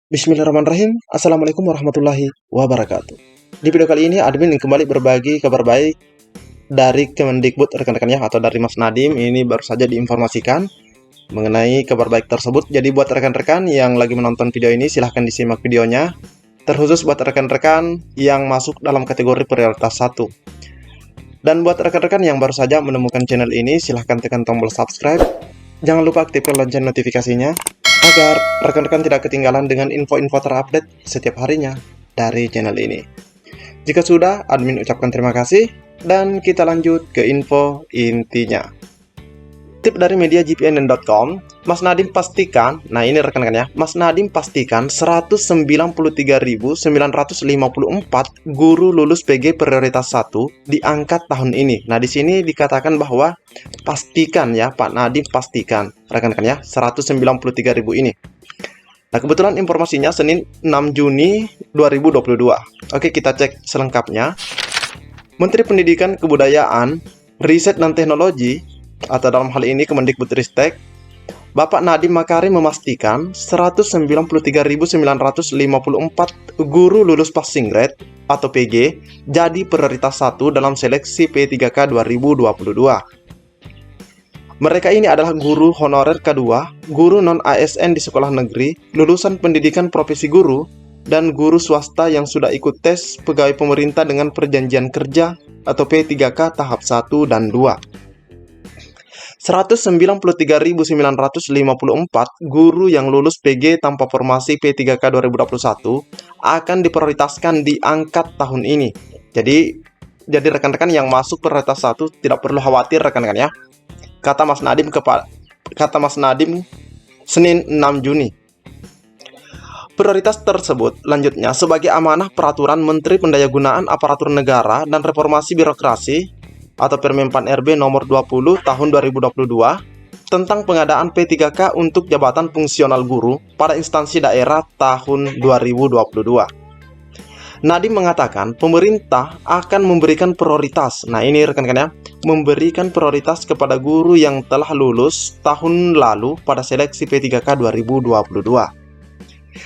Bismillahirrahmanirrahim. Assalamualaikum warahmatullahi wabarakatuh. Di video kali ini admin kembali berbagi kabar baik dari Kemendikbud rekan-rekan ya, atau dari Mas Nadiem. Ini baru saja diinformasikan mengenai kabar baik tersebut. Jadi buat rekan-rekan yang lagi menonton video ini, silahkan disimak videonya. Terkhusus buat rekan-rekan yang masuk dalam kategori prioritas 1. Dan buat rekan-rekan yang baru saja menemukan channel ini, silahkan tekan tombol subscribe. Jangan lupa aktifkan lonceng notifikasinya agar rekan-rekan tidak ketinggalan dengan info-info terupdate setiap harinya dari channel ini. Jika sudah, admin ucapkan terima kasih dan kita lanjut ke info intinya. Tip dari media gpn.com, Mas Nadiem pastikan, nah ini rekan-rekan ya, Mas Nadiem pastikan 193.954 guru lulus PG prioritas 1 diangkat tahun ini. Nah, di sini dikatakan bahwa pastikan ya, Pak Nadiem pastikan, rekan-rekan ya, 193.000 ini. Nah, kebetulan informasinya Senin 6 Juni 2022. Oke, kita cek selengkapnya. Menteri Pendidikan Kebudayaan, Riset dan Teknologi, atau dalam hal ini Kemendikbudristek, Bapak Nadiem Makarim memastikan 193.954 guru lulus passing grade atau PG jadi prioritas 1 dalam seleksi P3K 2022. Mereka ini adalah guru honorer K2, guru non-ASN di sekolah negeri, lulusan pendidikan profesi guru, dan guru swasta yang sudah ikut tes pegawai pemerintah dengan perjanjian kerja atau P3K tahap 1 dan 2. 193.954 guru yang lulus PG tanpa formasi P3K 2021 akan diprioritaskan diangkat tahun ini. Jadi rekan-rekan yang masuk prioritas 1 tidak perlu khawatir rekan-rekan ya. Kata Mas Nadiem Senin 6 Juni. Prioritas tersebut lanjutnya sebagai amanah peraturan Menteri Pendayagunaan Aparatur Negara dan Reformasi Birokrasi atau Permenpan RB nomor 20 tahun 2022 tentang pengadaan P3K untuk jabatan fungsional guru pada instansi daerah tahun 2022. Nadiem mengatakan pemerintah akan memberikan prioritas. Nah, ini rekan-rekan ya, memberikan prioritas kepada guru yang telah lulus tahun lalu pada seleksi P3K 2022.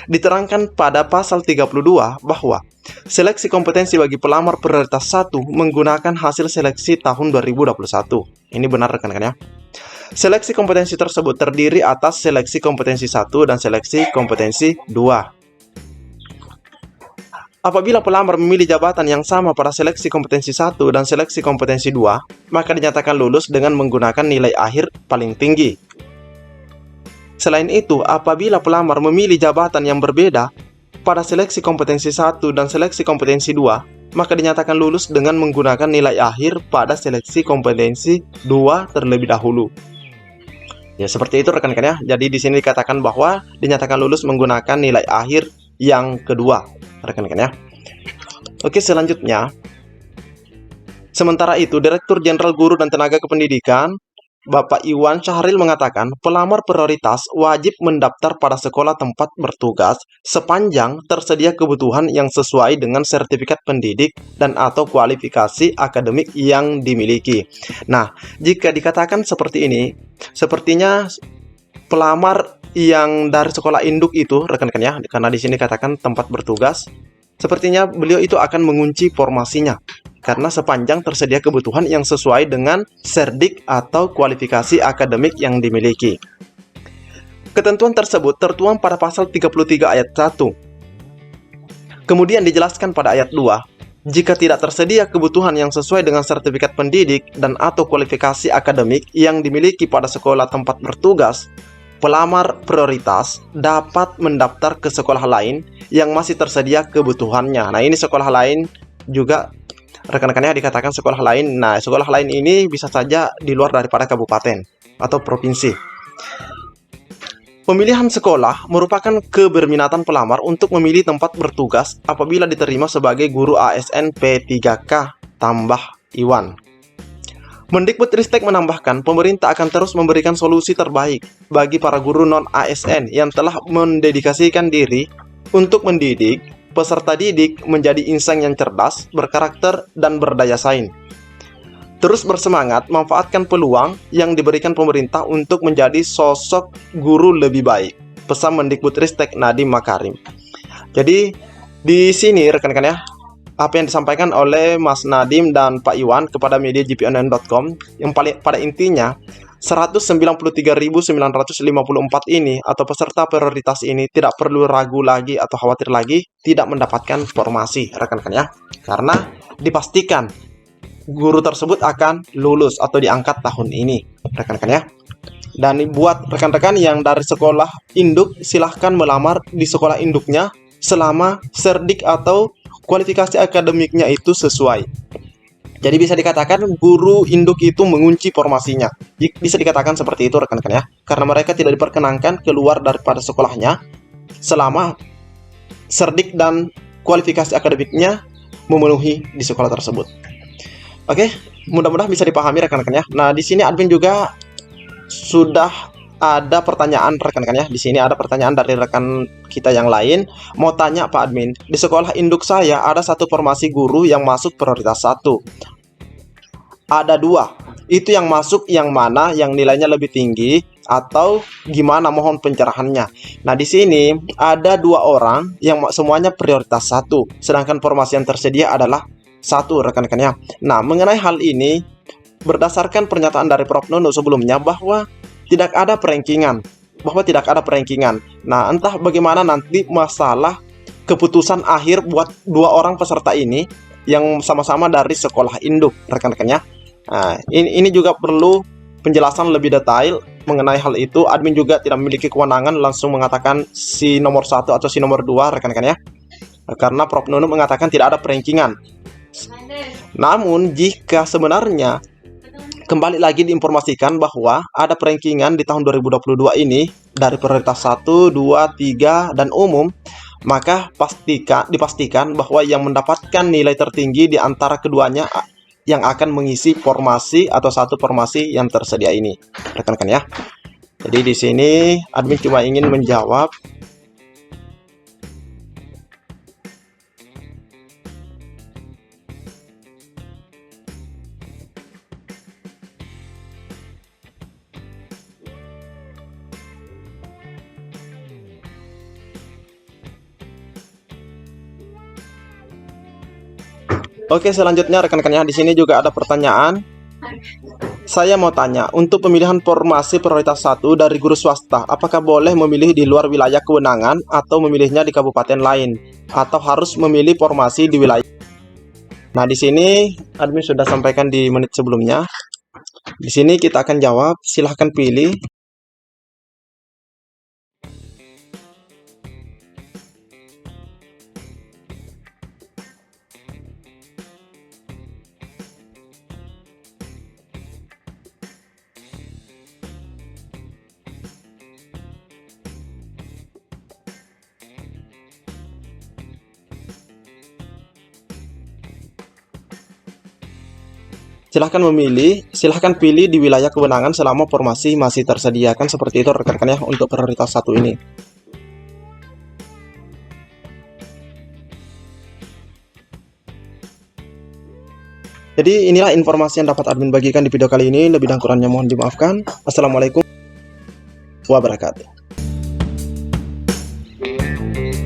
Diterangkan pada pasal 32 bahwa seleksi kompetensi bagi pelamar prioritas 1 menggunakan hasil seleksi tahun 2021. Ini benar rekan-rekan ya. Seleksi kompetensi tersebut terdiri atas seleksi kompetensi 1 dan seleksi kompetensi 2. Apabila pelamar memilih jabatan yang sama pada seleksi kompetensi 1 dan seleksi kompetensi 2, maka dinyatakan lulus dengan menggunakan nilai akhir paling tinggi. Selain itu, apabila pelamar memilih jabatan yang berbeda pada seleksi kompetensi 1 dan seleksi kompetensi 2, maka dinyatakan lulus dengan menggunakan nilai akhir pada seleksi kompetensi 2 terlebih dahulu. Ya, seperti itu rekan-rekan ya. Jadi di sini dikatakan bahwa dinyatakan lulus menggunakan nilai akhir yang kedua, rekan-rekan ya. Oke, selanjutnya. Sementara itu, Direktur Jenderal Guru dan Tenaga Kependidikan Bapak Iwan Syahril mengatakan pelamar prioritas wajib mendaftar pada sekolah tempat bertugas sepanjang tersedia kebutuhan yang sesuai dengan sertifikat pendidik dan atau kualifikasi akademik yang dimiliki. Nah, jika dikatakan seperti ini, sepertinya pelamar yang dari sekolah induk itu, rekan-rekan ya, karena di sini katakan tempat bertugas, sepertinya beliau itu akan mengunci formasinya. Karena sepanjang tersedia kebutuhan yang sesuai dengan serdik atau kualifikasi akademik yang dimiliki. Ketentuan tersebut tertuang pada pasal 33 ayat 1. Kemudian dijelaskan pada ayat 2, jika tidak tersedia kebutuhan yang sesuai dengan sertifikat pendidik dan atau kualifikasi akademik yang dimiliki pada sekolah tempat bertugas, pelamar prioritas dapat mendaftar ke sekolah lain yang masih tersedia kebutuhannya. Nah, ini sekolah lain juga rekan-rekannya dikatakan sekolah lain. Nah, sekolah lain ini bisa saja di luar daripada kabupaten atau provinsi. Pemilihan sekolah merupakan keberminatan pelamar untuk memilih tempat bertugas apabila diterima sebagai guru ASN P3K tambah Iwan. Mendikbudristek menambahkan, pemerintah akan terus memberikan solusi terbaik bagi para guru non-ASN yang telah mendedikasikan diri untuk mendidik peserta didik menjadi insan yang cerdas, berkarakter, dan berdaya saing. Terus bersemangat manfaatkan peluang yang diberikan pemerintah untuk menjadi sosok guru lebih baik. pesan Mendikbudristek Nadiem Makarim. Jadi di sini rekan-rekan ya, apa yang disampaikan oleh Mas Nadiem dan Pak Iwan kepada media gponline.com yang pada intinya 193.954 ini atau peserta prioritas ini tidak perlu ragu lagi atau khawatir lagi tidak mendapatkan formasi rekan-rekan ya, karena dipastikan guru tersebut akan lulus atau diangkat tahun ini rekan-rekan ya. Dan buat rekan-rekan yang dari sekolah induk, silahkan melamar di sekolah induknya selama serdik atau kualifikasi akademiknya itu sesuai. Jadi bisa dikatakan guru induk itu mengunci formasinya. Bisa dikatakan seperti itu rekan-rekan ya. Karena mereka tidak diperkenankan keluar daripada sekolahnya selama serdik dan kualifikasi akademiknya memenuhi di sekolah tersebut. Oke, mudah-mudahan bisa dipahami rekan-rekan ya. Nah, di sini admin juga sudah ada pertanyaan rekan-rekan ya. Di sini ada pertanyaan dari rekan kita yang lain. Mau tanya Pak Admin, di sekolah induk saya ada satu formasi guru yang masuk prioritas 1. Ada 2. Itu yang masuk yang mana yang nilainya lebih tinggi atau gimana, mohon pencerahannya. Nah, di sini ada 2 orang yang semuanya prioritas 1, sedangkan formasi yang tersedia adalah 1 rekan-rekan ya. Nah, mengenai hal ini berdasarkan pernyataan dari Prof. Nunu sebelumnya bahwa tidak ada perankingan, Nah, entah bagaimana nanti masalah keputusan akhir buat 2 orang peserta ini yang sama-sama dari sekolah induk rekan-rekan ya. Nah, ini juga perlu penjelasan lebih detail mengenai hal itu. Admin juga tidak memiliki kewenangan langsung mengatakan si nomor 1 atau si nomor 2 rekan-rekan ya, karena Prof. Nunu mengatakan tidak ada perankingan. Namun jika sebenarnya kembali lagi diinformasikan bahwa ada perankingan di tahun 2022 ini dari prioritas 1, 2, 3, dan umum, maka dipastikan bahwa yang mendapatkan nilai tertinggi di antara keduanya yang akan mengisi formasi atau satu formasi yang tersedia ini, rekan-rekan ya. Jadi di sini admin cuma ingin menjawab Oke, selanjutnya rekan-rekan ya, di sini juga ada pertanyaan. Saya mau tanya, untuk pemilihan formasi prioritas 1 dari guru swasta, apakah boleh memilih di luar wilayah kewenangan atau memilihnya di kabupaten lain, atau harus memilih formasi di wilayah? Nah, di sini admin sudah sampaikan di menit sebelumnya. Di sini kita akan jawab, silahkan pilih. Silahkan pilih di wilayah kewenangan selama formasi masih tersedia. Kan seperti itu rekan-rekan ya untuk prioritas 1 ini. Jadi inilah informasi yang dapat admin bagikan di video kali ini. Lebih dan kurangnya mohon dimaafkan. Assalamualaikum wabarakatuh.